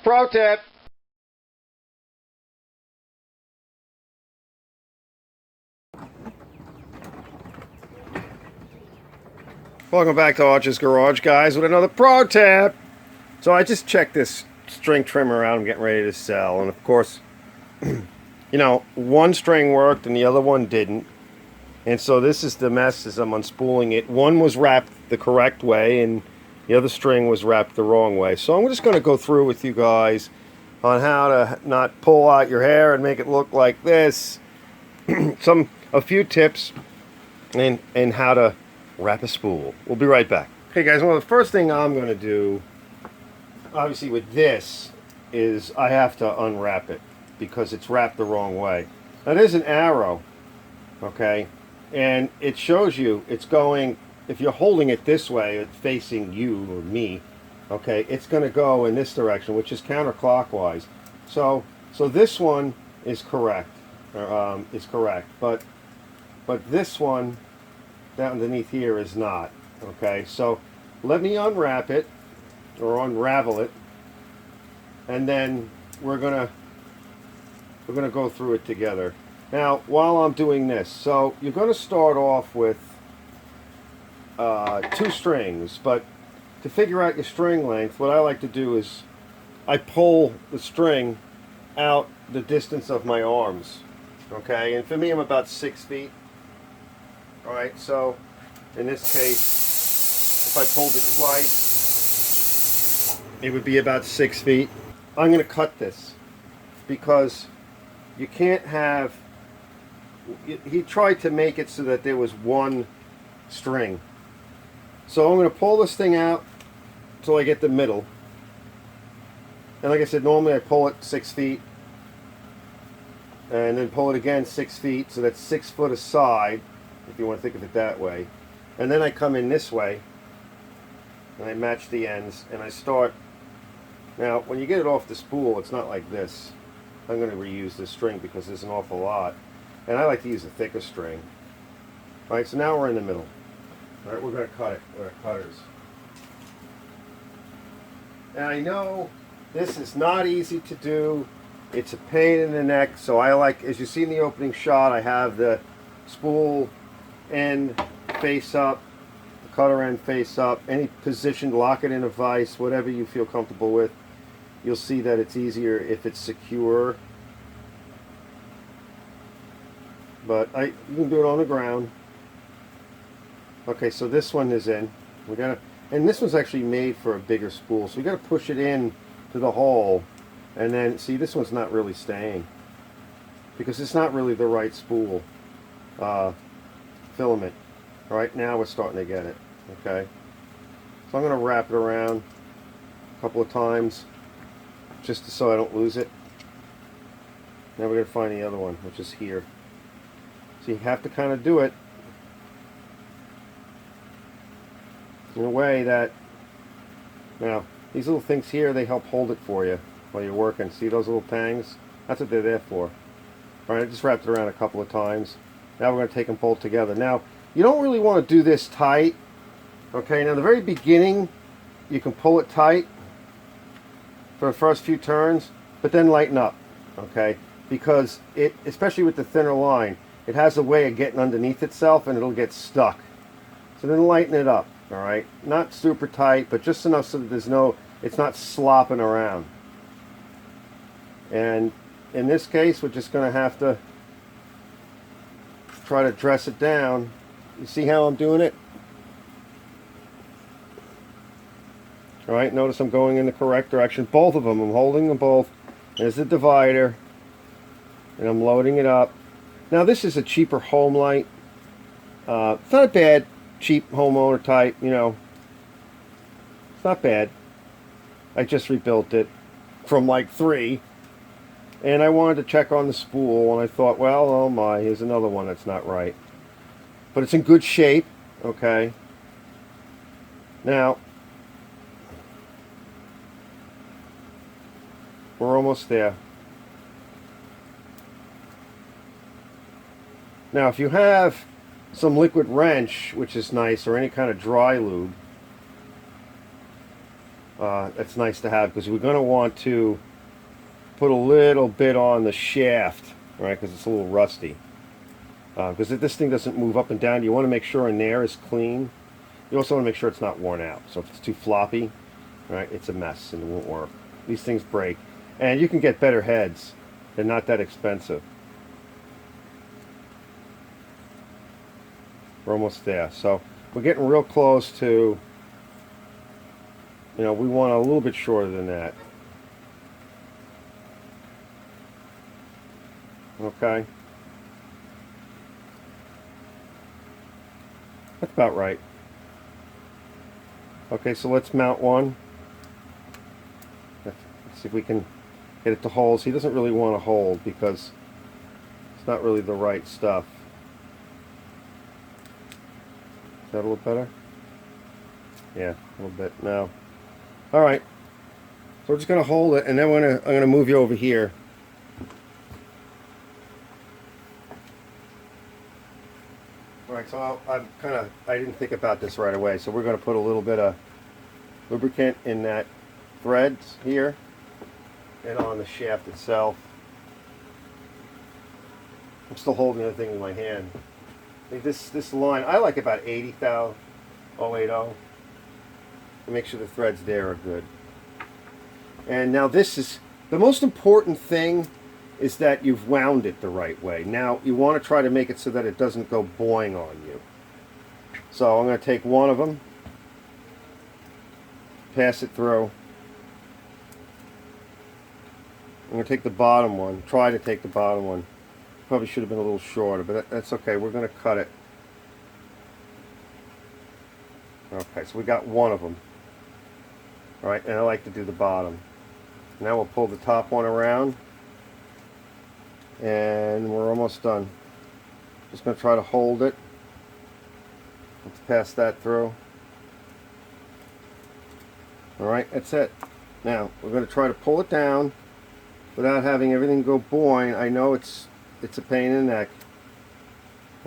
Pro tip. Welcome back to Arch's Garage, guys, with another pro tip. So I just checked this string trimmer out. I'm getting ready to sell, and of course, you know, one string worked and the other one didn't. And so this is the mess as I'm unspooling it. One was wrapped the correct way and the other string was wrapped the wrong way. So I'm just going to go through with you guys on how to not pull out your hair and make it look like this. A few tips and how to wrap a spool. We'll be right back. Okay guys, well the first thing I'm going to do, obviously with this, is I have to unwrap it because it's wrapped the wrong way. Now there's an arrow, okay, and it shows you it's going, if you're holding it this way, it's facing you or me, okay, it's going to go in this direction, which is counterclockwise. So this one is correct, but this one down underneath here is not. Okay, so let me unwrap it or unravel it, and then we're gonna go through it together. Now while I'm doing this, so you're gonna start off with 2 strings, but to figure out your string length, what I like to do is I pull the string out the distance of my arms. Okay, and for me I'm about 6 feet. Alright, so in this case, if I pulled it twice, it would be about 6 feet. I'm going to cut this because you can't have, he tried to make it so that there was one string. So I'm going to pull this thing out until I get the middle. And like I said, normally I pull it 6 feet and then pull it again 6 feet, so that's 6 foot aside, if you want to think of it that way. And then I come in this way and I match the ends and I start. Now when you get it off the spool, it's not like this. I'm going to reuse this string because there's an awful lot, and I like to use a thicker string. Alright, so now we're in the middle. Alright, we're going to cut it with our cutters. And I know this is not easy to do. It's a pain in the neck, so I like, as you see in the opening shot, I have the spool end face up, the cutter end face up, any position, lock it in a vise, whatever you feel comfortable with. You'll see that it's easier if it's secure, but you can do it on the ground. Okay, so this one is in. We gotta, and this one's actually made for a bigger spool, so we gotta push it in to the hole, and then see, this one's not really staying because it's not really the right spool filament. All right, now we're starting to get it. Okay, so I'm going to wrap it around a couple of times just so I don't lose it. Now we're going to find the other one, which is here. So you have to kind of do it in a way that, now these little things here, they help hold it for you while you're working. See those little tangs? That's what they're there for. All right, I just wrapped it around a couple of times. Now we're going to take them both together. Now, you don't really want to do this tight. Okay, now the very beginning, you can pull it tight for the first few turns, but then lighten up, okay? Because it, especially with the thinner line, it has a way of getting underneath itself and it'll get stuck. So then lighten it up, all right? Not super tight, but just enough so that there's no, it's not slopping around. And in this case, we're just going to have to try to dress it down. You see how I'm doing it? All right, notice I'm going in the correct direction. Both of them, I'm holding them both. There's the divider, and I'm loading it up. Now this is a cheaper home light. It's not a bad, cheap homeowner type, you know. It's not bad. I just rebuilt it from like 3. And I wanted to check on the spool, and I thought, well, oh my, here's another one that's not right. But it's in good shape, okay? Now, we're almost there. Now, if you have some liquid wrench, which is nice, or any kind of dry lube, That's nice to have because we're going to want to put a little bit on the shaft, right? Because it's a little rusty. Because if this thing doesn't move up and down, you want to make sure in there is clean. You also want to make sure it's not worn out. So if it's too floppy, right, it's a mess and it won't work. These things break. And you can get better heads. They're not that expensive. We're almost there. So we're getting real close to, you know, we want a little bit shorter than that. Okay. That's about right. Okay, so let's mount one. Let's see if we can get it to hold. He doesn't really want to hold because it's not really the right stuff. Is that a little better? Yeah, a little bit. No. All right. So we're just going to hold it, and then I'm going to move you over here. All right, so I didn't think about this right away. So we're going to put a little bit of lubricant in that threads here and on the shaft itself. I'm still holding the thing in my hand. I think this line, I like about 80 thou 080 to make sure the threads there are good. And now this is the most important thing, is that you've wound it the right way. Now you want to try to make it so that it doesn't go boing on you. So I'm going to take one of them, pass it through. I'm going to take the bottom one, try to take the bottom one. Probably should have been a little shorter, but that's okay. We're going to cut it. Okay, so we got one of them. All right, and I like to do the bottom. Now we'll pull the top one around, and we're almost done. Just going to try to hold it. Let's pass that through. All right, that's it. Now we're going to try to pull it down without having everything go boing. I know it's a pain in the neck.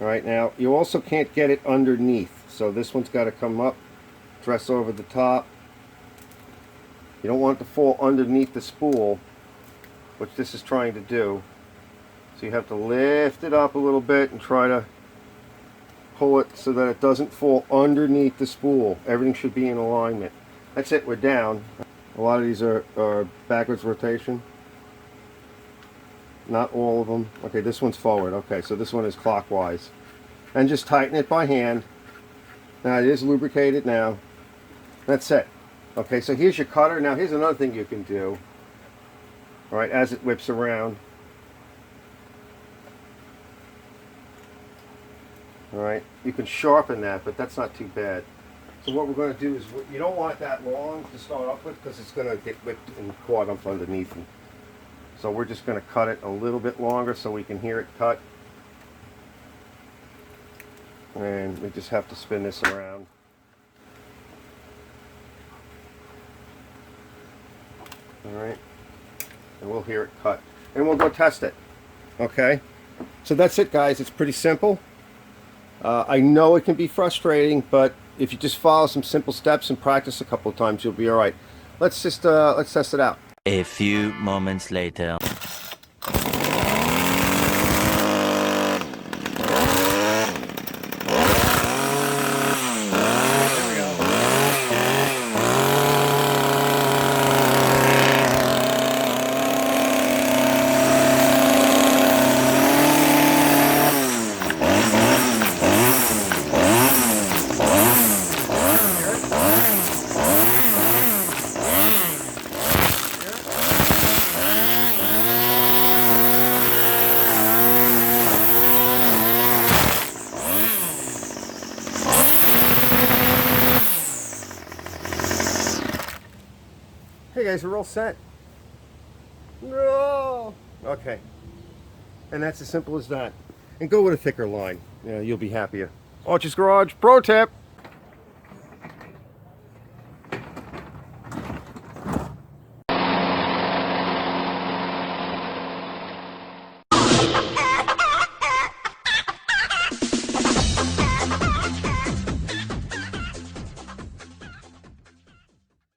All right, now you also can't get it underneath, so this one's got to come up, dress over the top. You don't want it to fall underneath the spool, which this is trying to do. So you have to lift it up a little bit and try to pull it so that it doesn't fall underneath the spool. Everything should be in alignment. That's it, we're down. A lot of these are backwards rotation. Not all of them. Okay, this one's forward. Okay, so this one is clockwise. And just tighten it by hand. Now it is lubricated now. That's it. Okay, so here's your cutter. Now here's another thing you can do. All right, as it whips around. All right, you can sharpen that, but that's not too bad. So what we're going to do is, you don't want that long to start off with because it's going to get whipped and caught up underneath you. So we're just going to cut it a little bit longer so we can hear it cut. And we just have to spin this around. Alright, and we'll hear it cut. And we'll go test it. Okay? So that's it, guys. It's pretty simple. I know it can be frustrating, but if you just follow some simple steps and practice a couple of times, you'll be alright. Let's test it out. A few moments later. Hey guys, we're all set. No. Okay. And that's as simple as that. And go with a thicker line. Yeah, you'll be happier. Arch's Garage Pro Tip.